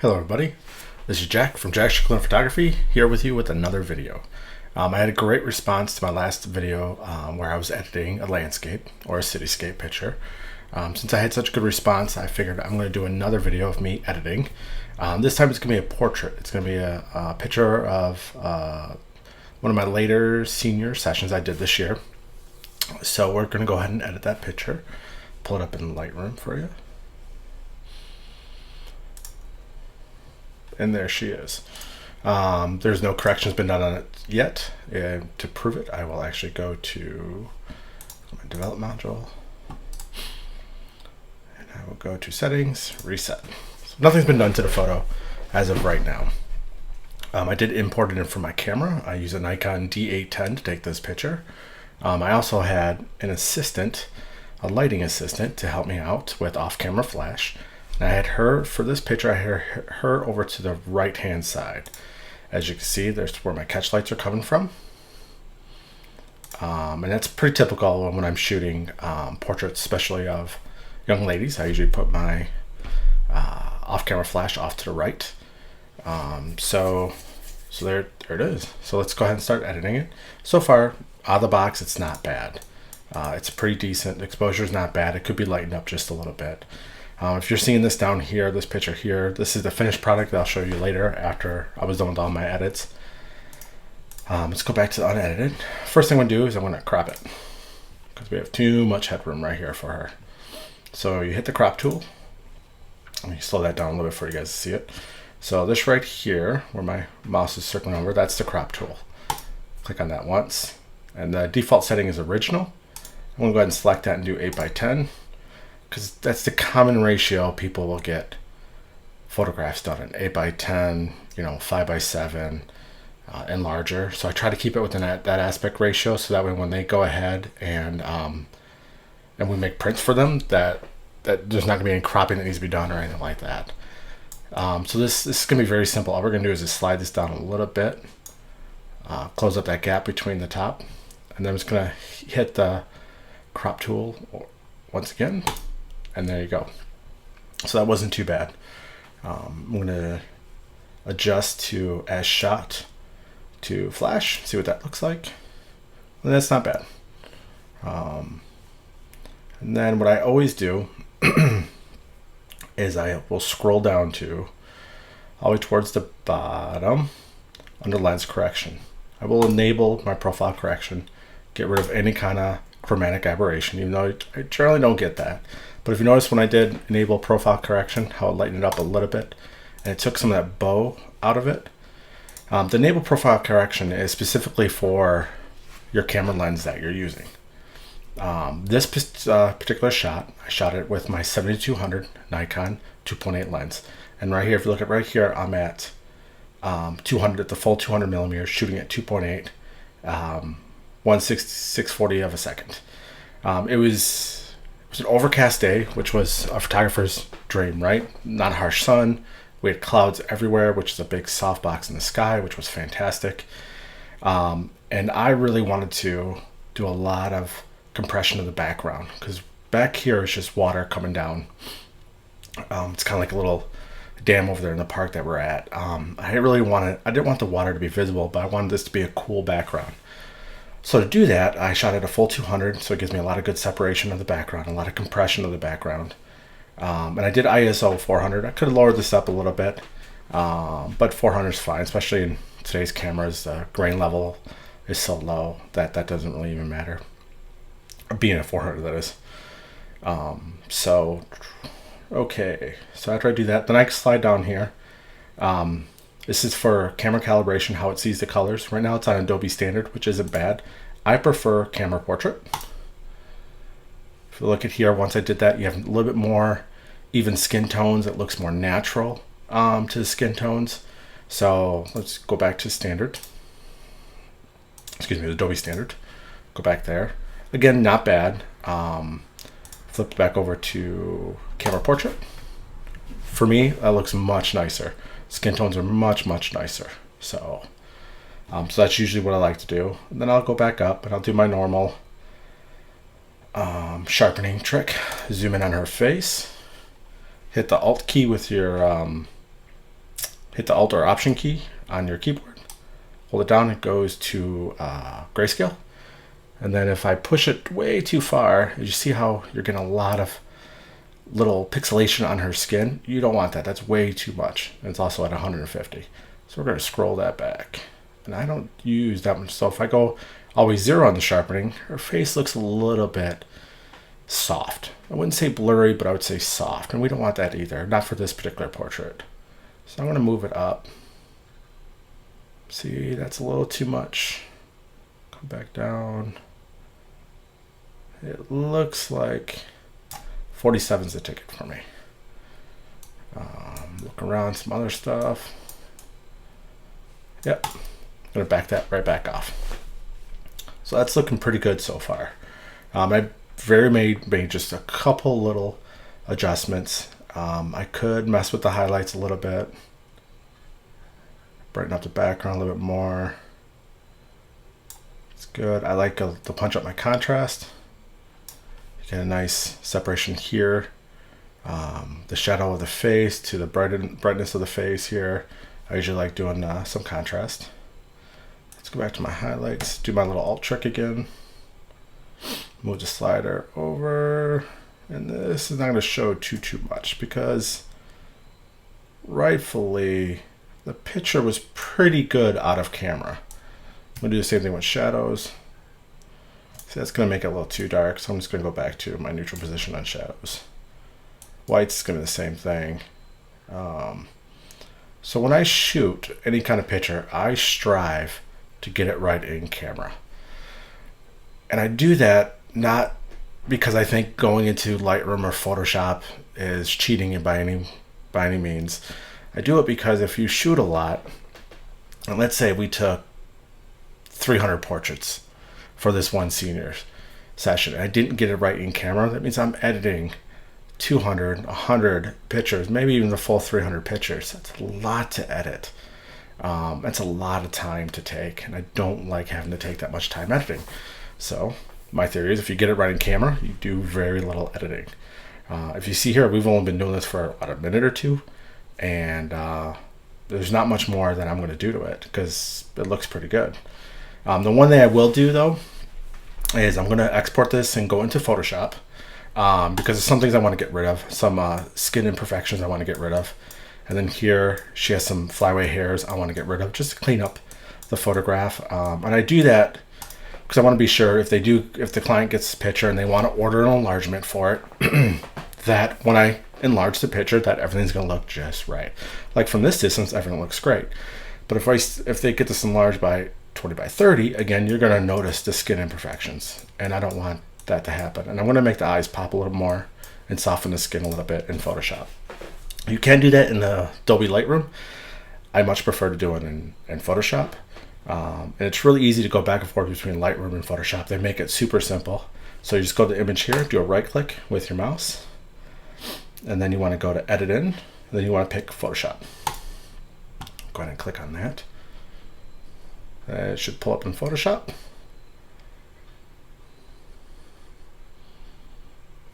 Hello everybody, this is Jack from Jack's Photography here with you with another video. I had a great response to my last video where I was editing a landscape or a cityscape picture. Since I had such a good response, I figured I'm going to do another video of me editing. This time it's going to be a portrait. It's going to be a picture of one of my later senior sessions I did this year. So we're going to go ahead and edit that picture. Pull it up in Lightroom for you. And there she is. There's no corrections been done on it yet. To prove it, I will actually go to my develop module, and I will go to settings, reset. So nothing's been done to the photo as of right now. I did import it in from my camera. I use a Nikon D810 to take this picture. I also had an assistant, a lighting assistant, to help me out with off-camera flash. And I had her, for this picture, I had her over to the right-hand side. As you can see, there's where my catch lights are coming from. And that's pretty typical when I'm shooting portraits, especially of young ladies. I usually put my off-camera flash off to the right. So there it is. So let's go ahead and start editing it. So far, out of the box, it's not bad. It's pretty decent. The exposure is not bad. It could be lightened up just a little bit. If you're seeing this down here, this picture here, this is the finished product that I'll show you later after I was done with all my edits. Let's go back to the unedited. First thing I'm going to do is I'm going to crop it because we have too much headroom right here for her. So you hit the crop tool. Let me slow that down a little bit for you guys to see it. So this right here, where my mouse is circling over, that's the crop tool. Click on that once. And the default setting is original. I'm going to go ahead and select that and do 8x10. Because that's the common ratio people will get photographs done in 8x10, 5x7, and larger. So I try to keep it within that aspect ratio, so that way when they go ahead and we make prints for them, that there's not gonna be any cropping that needs to be done or anything like that. So this is gonna be very simple. All we're gonna do is just slide this down a little bit, close up that gap between the top, and then I'm just gonna hit the crop tool once again. And there you go. So that wasn't too bad. I'm going to adjust to as shot to flash, see what that looks like. And that's not bad. And then what I always do is I will scroll down to all the way towards the bottom under lens correction. I will enable my profile correction, get rid of any kind of chromatic aberration, even though I generally don't get that. But if you notice when I did enable profile correction, how it lightened it up a little bit, and it took some of that bow out of it. The enable profile correction is specifically for your camera lens that you're using. This particular shot, I shot it with my 7200 Nikon 2.8 lens. And right here, if you look at right here, I'm at 200, the full 200 millimeters, shooting at 2.8, 1/640 of a second. It was an overcast day, which was a photographer's dream, right? Not a harsh sun. We had clouds everywhere, which is a big softbox in the sky, which was fantastic. And I really wanted to do a lot of compression of the background because back here is just water coming down. It's kind of like a little dam over there in the park that we're at. I didn't want the water to be visible, but I wanted this to be a cool background. So to do that, I shot at a full 200, so it gives me a lot of good separation of the background, a lot of compression of the background. And I did ISO 400. I could have lowered this up a little bit, but 400 is fine, especially in today's cameras. The grain level is so low that doesn't really even matter. Being at 400, that is. Okay, so after I do that, then I can slide down here. This is for camera calibration, how it sees the colors. Right now it's on Adobe Standard, which isn't bad. I prefer camera portrait. If you look at here, once I did that, you have a little bit more even skin tones. It looks more natural to the skin tones. So let's go back to standard. Excuse me, Adobe Standard. Go back there. Again, not bad. Flip back over to camera portrait. For me, that looks much nicer. Skin tones are much nicer. So that's usually what I like to do. And then I'll go back up and I'll do my normal sharpening trick. Zoom in on her face. Hit the Alt key with your hit the Alt or Option key on your keyboard, hold it down, it goes to grayscale. And then if I push it way too far, you see how you're getting a lot of little pixelation on her skin. You don't want that. That's way too much. And it's also at 150. So we're going to scroll that back. And I don't use that much. So if I go always 0 on the sharpening, her face looks a little bit soft. I wouldn't say blurry, but I would say soft. And we don't want that either. Not for this particular portrait. So I'm going to move it up. See, that's a little too much. Come back down. It looks like 47 is the ticket for me. Look around some other stuff. Yep, I'm gonna back that right back off. So that's looking pretty good so far. I made just a couple little adjustments. I could mess with the highlights a little bit, brighten up the background a little bit more. It's good. I like to punch up my contrast. Get a nice separation here. The shadow of the face to the brightness of the face here. I usually like doing some contrast. Let's go back to my highlights. Do my little alt trick again. Move the slider over. And this is not going to show too much because rightfully the picture was pretty good out of camera. I'm going to do the same thing with shadows. See, that's going to make it a little too dark, so I'm just going to go back to my neutral position on shadows. White's going to be the same thing. So when I shoot any kind of picture, I strive to get it right in camera. And I do that not because I think going into Lightroom or Photoshop is cheating by any means. I do it because if you shoot a lot, and let's say we took 300 portraits for this one senior session, I didn't get it right in camera, that means I'm editing 200, 100 pictures, maybe even the full 300 pictures. That's a lot to edit. That's a lot of time to take, and I don't like having to take that much time editing. So my theory is if you get it right in camera, you do very little editing. If you see here, we've only been doing this for about a minute or two, and there's not much more that I'm going to do to it because it looks pretty good. The one thing I will do though is I'm going to export this and go into Photoshop because there's some things I want to get rid of, some skin imperfections I want to get rid of. And then here she has some flyaway hairs I want to get rid of just to clean up the photograph. And I do that because I want to be sure if the client gets the picture and they want to order an enlargement for it, that when I enlarge the picture, that everything's going to look just right. Like from this distance, everything looks great. But if they get this enlarged by 20 by 30, again, you're going to notice the skin imperfections. And I don't want that to happen. And I'm going to make the eyes pop a little more and soften the skin a little bit in Photoshop. You can do that in the Adobe Lightroom. I much prefer to do it in Photoshop. And it's really easy to go back and forth between Lightroom and Photoshop. They make it super simple. So you just go to the image here, do a right click with your mouse, and then you want to go to edit in, and then you want to pick Photoshop. Go ahead and click on that. It should pull up in Photoshop.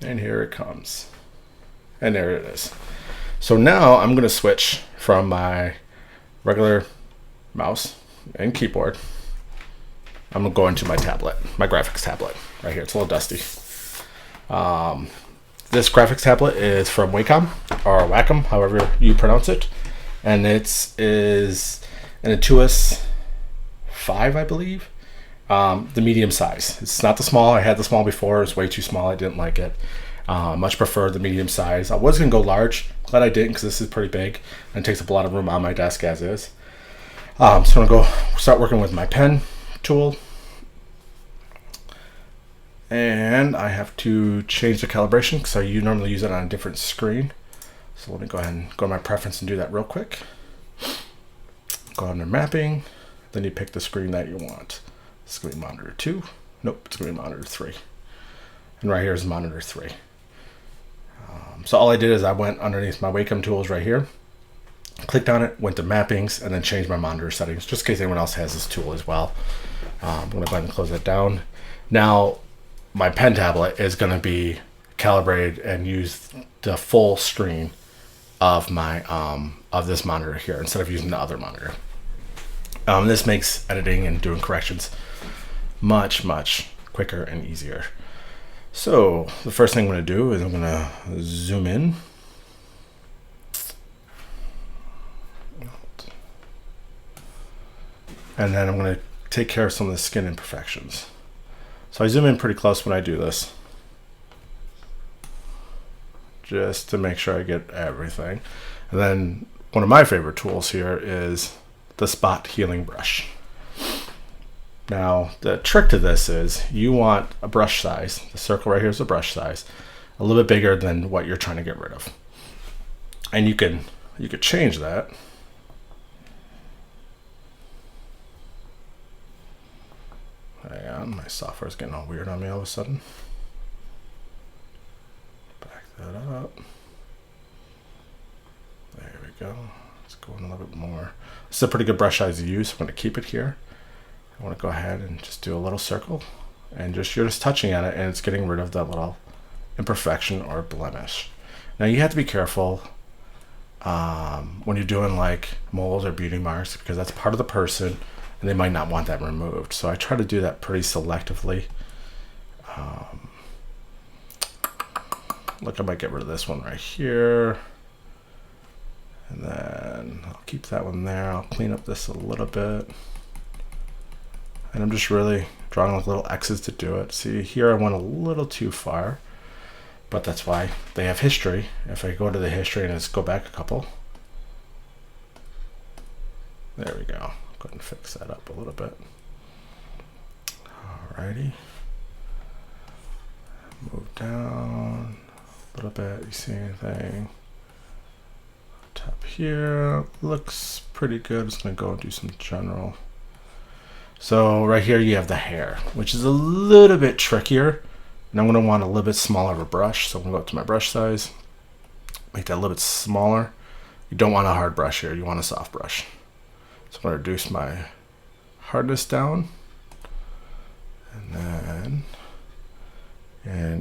And here it comes. And there it is. So now I'm going to switch from my regular mouse and keyboard. I'm going to go into my tablet, my graphics tablet right here. It's a little dusty. This graphics tablet is from Wacom or Wacom, however you pronounce it. And it is an Intuos 5, I believe. The medium size. It's not the small. I had the small before. It was way too small. I didn't like it. Much prefer the medium size. I was going to go large. Glad I didn't because this is pretty big and it takes up a lot of room on my desk as is. So I'm going to go start working with my pen tool. And I have to change the calibration because you normally use it on a different screen. So let me go ahead and go to my preference and do that real quick. Go under mapping. Then you pick the screen that you want. It's going to be monitor 2. Nope, it's going to be monitor 3. And right here is monitor 3. So all I did is I went underneath my Wacom tools right here, clicked on it, went to mappings, and then changed my monitor settings, just in case anyone else has this tool as well. I'm going to go ahead and close that down. Now, my pen tablet is going to be calibrated and use the full screen of my of this monitor here instead of using the other monitor. This makes editing and doing corrections much quicker and easier. So the first thing I'm going to do is I'm going to zoom in. And then I'm going to take care of some of the skin imperfections. So I zoom in pretty close when I do this, just to make sure I get everything. And then one of my favorite tools here is the spot healing brush. Now the trick to this is you want a brush size, the circle right here is a brush size, a little bit bigger than what you're trying to get rid of. And you could change that. Hang on, my software is getting all weird on me all of a sudden. Back that up. There we go. Let's go in a little bit more. This is a pretty good brush size to use, so I'm going to keep it here. I want to go ahead and just do a little circle, and you're just touching on it, and it's getting rid of that little imperfection or blemish. Now you have to be careful when you're doing like moles or beauty marks, because that's part of the person, and they might not want that removed. So I try to do that pretty selectively. Look, I might get rid of this one right here. And then I'll keep that one there. I'll clean up this a little bit. And I'm just really drawing like little X's to do it. See, here I went a little too far, but that's why they have history. If I go to the history and just go back a couple. There we go. Go ahead and fix that up a little bit. Alrighty. Move down a little bit. You see anything? Top here looks pretty good. I'm just gonna go and do some general. So right here you have the hair, which is a little bit trickier, and I'm gonna want a little bit smaller of a brush. So I'm gonna go up to my brush size, make that a little bit smaller. You don't want a hard brush here, you want a soft brush. So I'm gonna reduce my hardness down, and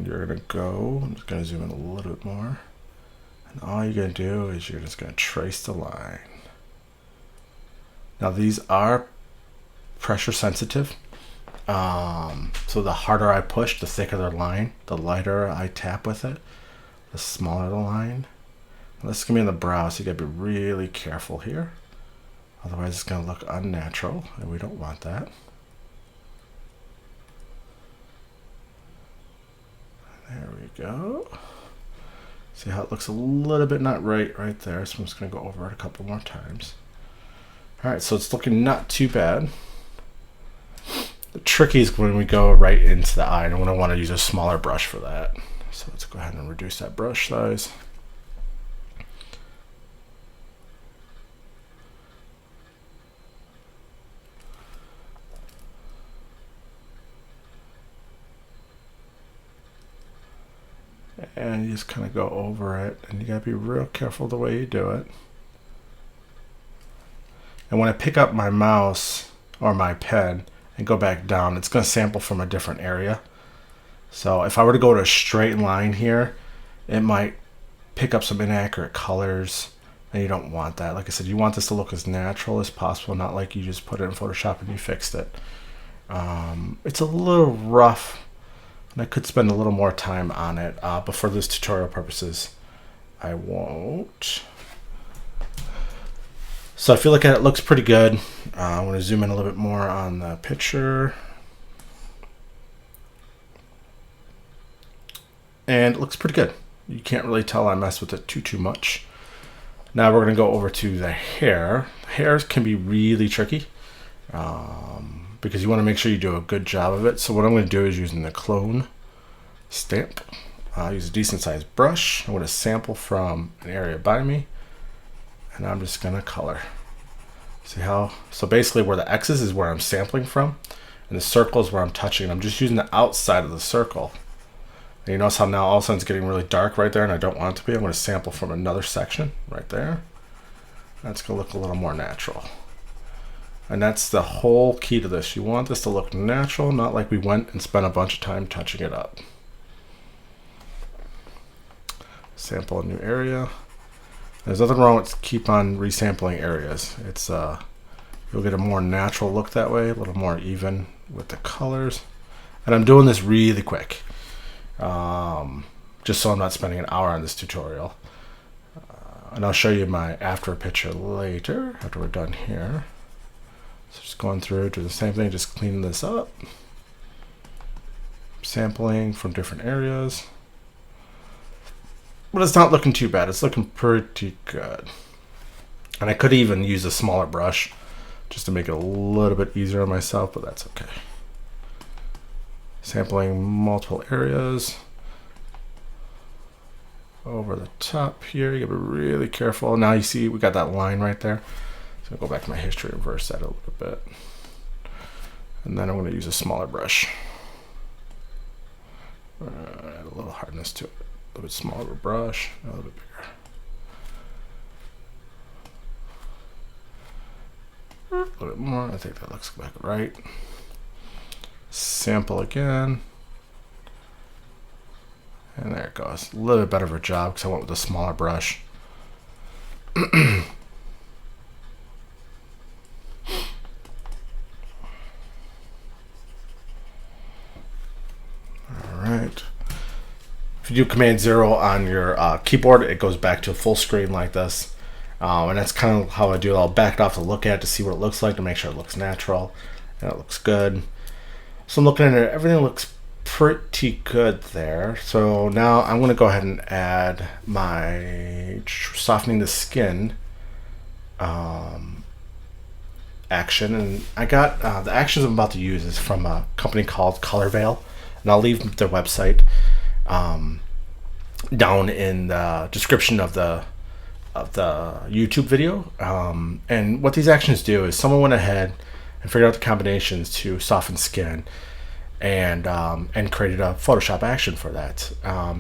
you're gonna go, I'm just gonna zoom in a little bit more. And all you're going to do is you're just going to trace the line. Now these are pressure sensitive. So the harder I push, the thicker the line. The lighter I tap with it, the smaller the line. Now this is going to be on the brow, so you got to be really careful here. Otherwise it's going to look unnatural, and we don't want that. There we go. See how it looks a little bit not right there, so I'm just going to go over it a couple more times. Alright, so it's looking not too bad. The tricky is when we go right into the eye, and I'm going to want to use a smaller brush for that. So let's go ahead and reduce that brush size. And you just kind of go over it, and you gotta be real careful the way you do it. And when I pick up my mouse or my pen and go back down, it's gonna sample from a different area. So if I were to go to a straight line here, it might pick up some inaccurate colors, and you don't want that. Like I said, you want this to look as natural as possible, not like you just put it in Photoshop and you fixed it. It's a little rough, and I could spend a little more time on it, but for this tutorial purposes, I won't. So I feel like it looks pretty good. I'm going to zoom in a little bit more on the picture. And it looks pretty good. You can't really tell I messed with it too much. Now we're going to go over to the hair. Hairs can be really tricky. Because you want to make sure you do a good job of it. So what I'm going to do is using the clone stamp. I'll use a decent sized brush. I'm going to sample from an area by me, and I'm just going to color. See how? So basically where the X's is where I'm sampling from, and the circle is where I'm touching. I'm just using the outside of the circle. And you notice how now all of a sudden it's getting really dark right there, and I don't want it to be. I'm going to sample from another section right there. That's going to look a little more natural. And that's the whole key to this. You want this to look natural, not like we went and spent a bunch of time touching it up. Sample a new area. There's nothing wrong with keep on resampling areas. It's you'll get a more natural look that way, a little more even with the colors. And I'm doing this really quick, just so I'm not spending an hour on this tutorial. And I'll show you my after picture later, after we're done here. So just going through, do the same thing, just cleaning this up. Sampling from different areas. But it's not looking too bad. It's looking pretty good. And I could even use a smaller brush just to make it a little bit easier on myself, but that's okay. Sampling multiple areas. Over the top here, you gotta be really careful. Now you see we got that line right there. So I'll go back to my history, reverse that a little bit. And then I'm gonna use a smaller brush. Add a little hardness to it. A little bit smaller brush, a little bit bigger. A little bit more, I think that looks back right. Sample again. And there it goes. A little bit better of a job because I went with a smaller brush. Alright. If you do Command 0 on your keyboard, it goes back to a full screen like this. And that's kind of how I do it. I'll back it off to look at it to see what it looks like, to make sure it looks natural and it looks good. So I'm looking at it, everything looks pretty good there. So now I'm going to go ahead and add my softening the skin action. And I got the actions I'm about to use is from a company called Color Veil, and I'll leave their website down in the description of the YouTube video. And what these actions do is someone went ahead and figured out the combinations to soften skin, and created a Photoshop action for that.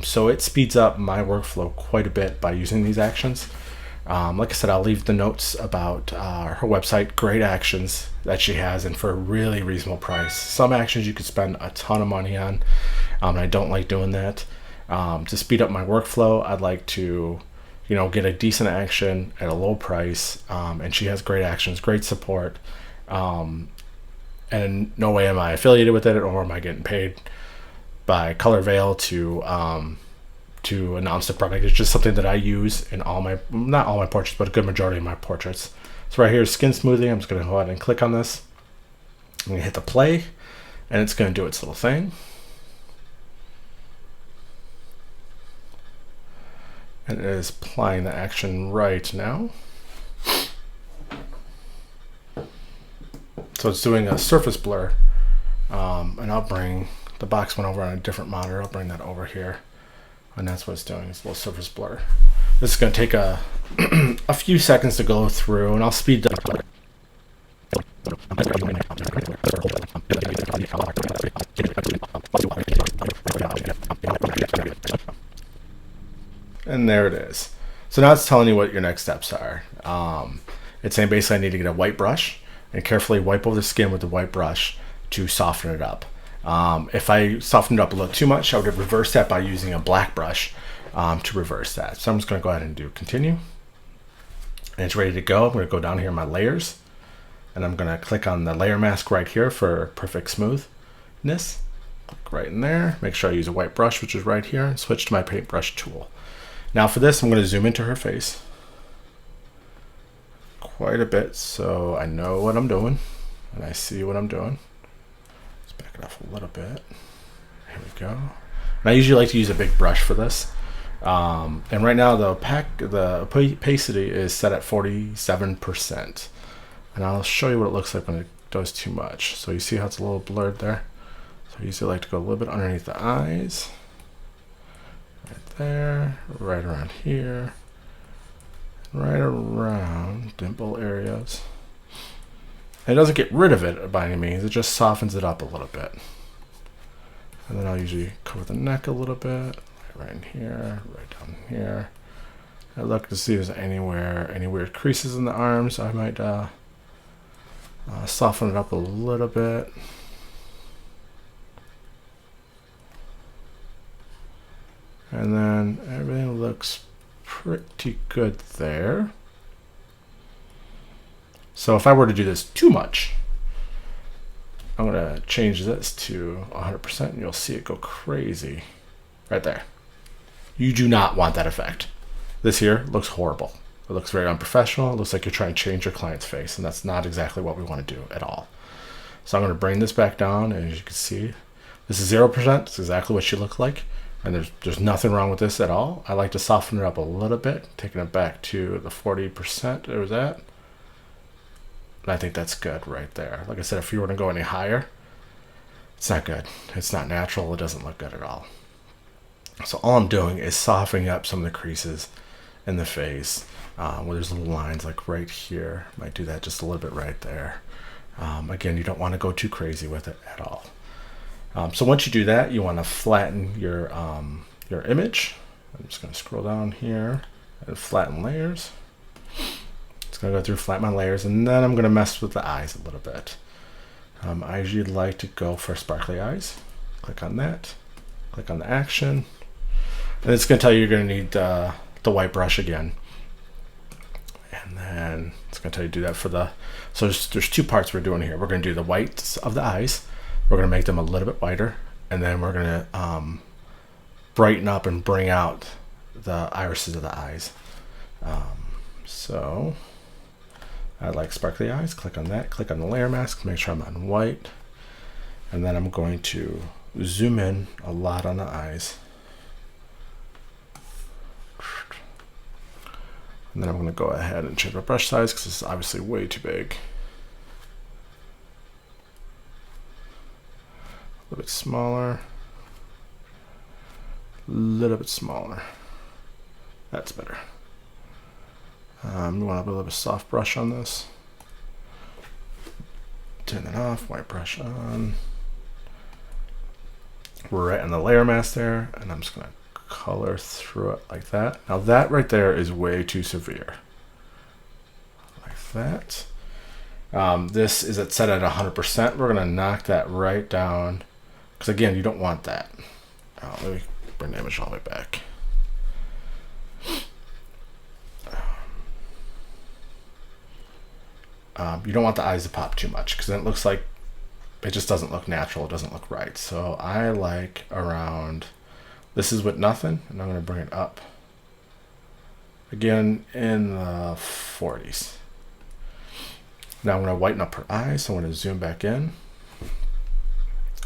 So it speeds up my workflow quite a bit by using these actions. Like I said, I'll leave the notes about her website. Great actions that she has, and for a really reasonable price. Some actions you could spend a ton of money on, and I don't like doing that. To speed up my workflow, I'd like to, get a decent action at a low price. And she has great actions, great support. And no way am I affiliated with it, or am I getting paid by Color Veil to announce the product. It's just something that I use in not all my portraits, but a good majority of my portraits. So right here is skin smoothing. I'm just going to go ahead and click on this. I'm going to hit the play, and it's going to do its little thing. And it is applying the action right now. So it's doing a surface blur, and I'll bring the box one over on a different monitor. I'll bring that over here, and that's what it's doing. It's a little surface blur. This is going to take a a few seconds to go through, and I'll speed up. And there it is. So now it's telling you what your next steps are. It's saying basically I need to get a white brush and carefully wipe over the skin with the white brush to soften it up. If I softened it up a little too much, I would reverse that by using a black brush to reverse that. So I'm just going to go ahead and do continue. And it's ready to go. I'm going to go down here in my layers, and I'm going to click on the layer mask right here for perfect smoothness. Click right in there. Make sure I use a white brush, which is right here, and switch to my paintbrush tool. Now for this, I'm going to zoom into her face quite a bit so I know what I'm doing and I see what I'm doing. Let's back it off a little bit. Here we go. And I usually like to use a big brush for this. And right now the opacity is set at 47%. And I'll show you what it looks like when it does too much. So you see how it's a little blurred there? So I usually like to go a little bit underneath the eyes. Right there, right around here, right around dimple areas. And it doesn't get rid of it by any means, it just softens it up a little bit. And then I'll usually cover the neck a little bit, right in here, right down here. I look to see if there's any weird creases in the arms. I might soften it up a little bit. And then everything looks pretty good there. So if I were to do this too much, I'm going to change this to 100% and you'll see it go crazy right there. You do not want that effect. This here looks horrible. It looks very unprofessional. It looks like you're trying to change your client's face, and that's not exactly what we want to do at all. So I'm going to bring this back down, and as you can see, this is 0%. It's exactly what she looked like, and there's nothing wrong with this at all. I like to soften it up a little bit, taking it back to the 40% it was at. And I think that's good right there. Like I said, if you were to go any higher, it's not good. It's not natural. It doesn't look good at all. So all I'm doing is softening up some of the creases in the face where there's little lines like right here. Might do that just a little bit right there. Again, you don't want to go too crazy with it at all. So once you do that, you want to flatten your image. I'm just going to scroll down here and flatten layers. It's going to go through, flatten my layers, and then I'm going to mess with the eyes a little bit. I usually like to go for sparkly eyes. Click on that. Click on the action. And it's going to tell you you're going to need the white brush again. And then it's going to tell you to do that for the... So there's two parts we're doing here. We're going to do the whites of the eyes. We're going to make them a little bit whiter. And then we're going to brighten up and bring out the irises of the eyes. So I like sparkly eyes. Click on that. Click on the layer mask. Make sure I'm on white. And then I'm going to zoom in a lot on the eyes. And then I'm going to go ahead and change my brush size because this is obviously way too big. A little bit smaller. A little bit smaller. That's better. We want to have a little bit of soft brush on this. Turn that off, white brush on. We're right on the layer mask there, and I'm just going to color through it like that. Now that right there is way too severe. Like that. This is set at 100%. We're going to knock that right down because again, you don't want that. Let me bring the image all the way back. You don't want the eyes to pop too much because then it looks like it just doesn't look natural. It doesn't look right. So I like around, this is with nothing, and I'm going to bring it up again in the 40s. Now I'm going to whiten up her eyes. So I'm going to zoom back in,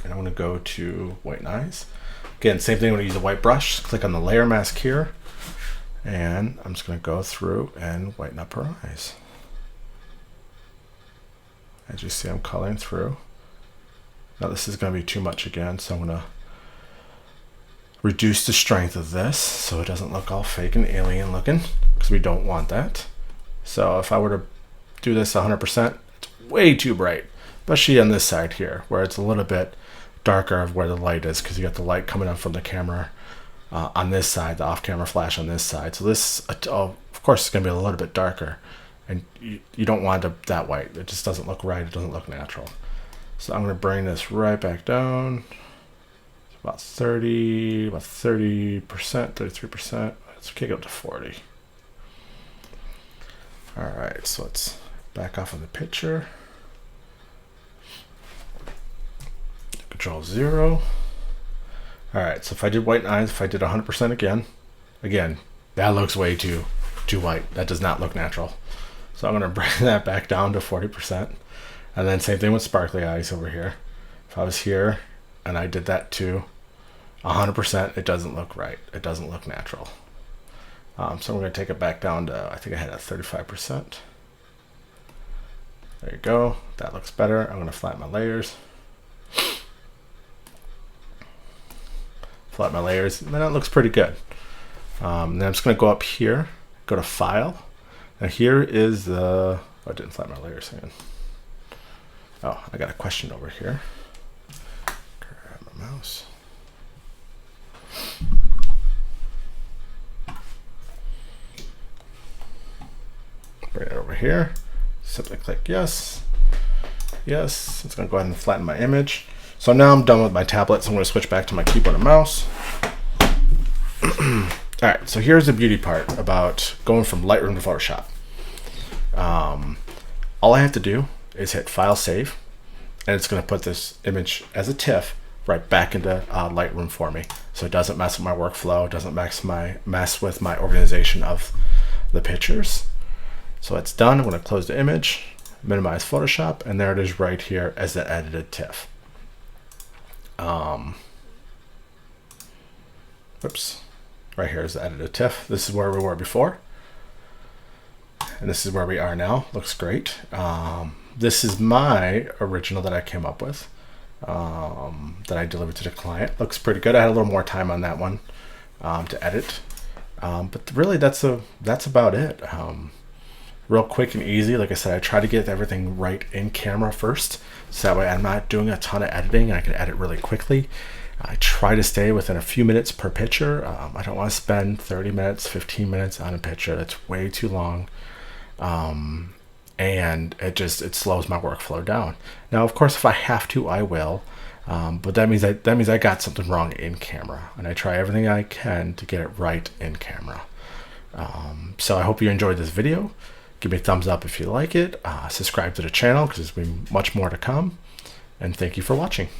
and I'm going to go to whiten eyes. Again, same thing. I'm going to use a white brush. Click on the layer mask here, and I'm just going to go through and whiten up her eyes. As you see, I'm coloring through. Now this is going to be too much again, so I'm going to reduce the strength of this so it doesn't look all fake and alien looking, because we don't want that. So if I were to do this 100%, it's way too bright, especially on this side here, where it's a little bit darker of where the light is, because you got the light coming up from the camera on this side, the off-camera flash on this side. So this, of course, is going to be a little bit darker. And you don't want it that white. It just doesn't look right. It doesn't look natural. So I'm going to bring this right back down. It's about 30%, 33%. Let's kick it up to 40. All right, so let's back off of the picture. Control 0. All right, so if I did white eyes, if I did 100% again, that looks way too white. That does not look natural. So I'm going to bring that back down to 40%. And then same thing with sparkly eyes over here. If I was here and I did that to 100%, it doesn't look right. It doesn't look natural. So I'm going to take it back down to, I think I had it at 35%. There you go. That looks better. I'm going to flatten my layers. Flatten my layers. And then that looks pretty good. Then I'm just going to go up here, go to File. Now here is the, oh, I didn't flatten my layers again. Oh, I got a question over here. Grab my mouse. Bring it over here. Simply click yes. Yes, it's gonna go ahead and flatten my image. So now I'm done with my tablet, so I'm gonna switch back to my keyboard and mouse. All right, so here's the beauty part about going from Lightroom to Photoshop. All I have to do is hit File, Save, and it's going to put this image as a TIFF right back into Lightroom for me. So it doesn't mess with my workflow, doesn't mess with my organization of the pictures. So it's done. I'm going to close the image, minimize Photoshop, and there it is right here as the edited TIFF. Oops. Right here is the edited TIFF. This is where we were before. And this is where we are now. Looks great. This is my original that I came up with, that I delivered to the client. Looks pretty good. I had a little more time on that one to edit. But really, that's about it. Real quick and easy. Like I said, I try to get everything right in camera first, so that way I'm not doing a ton of editing and I can edit really quickly. I try to stay within a few minutes per picture. I don't want to spend 30 minutes, 15 minutes on a picture. That's way too long. And it slows my workflow down. Now, of course, if I have to, I will. But that means I got something wrong in camera, and I try everything I can to get it right in camera. So I hope you enjoyed this video. Give me a thumbs up if you like it. Subscribe to the channel because there's been much more to come. And thank you for watching.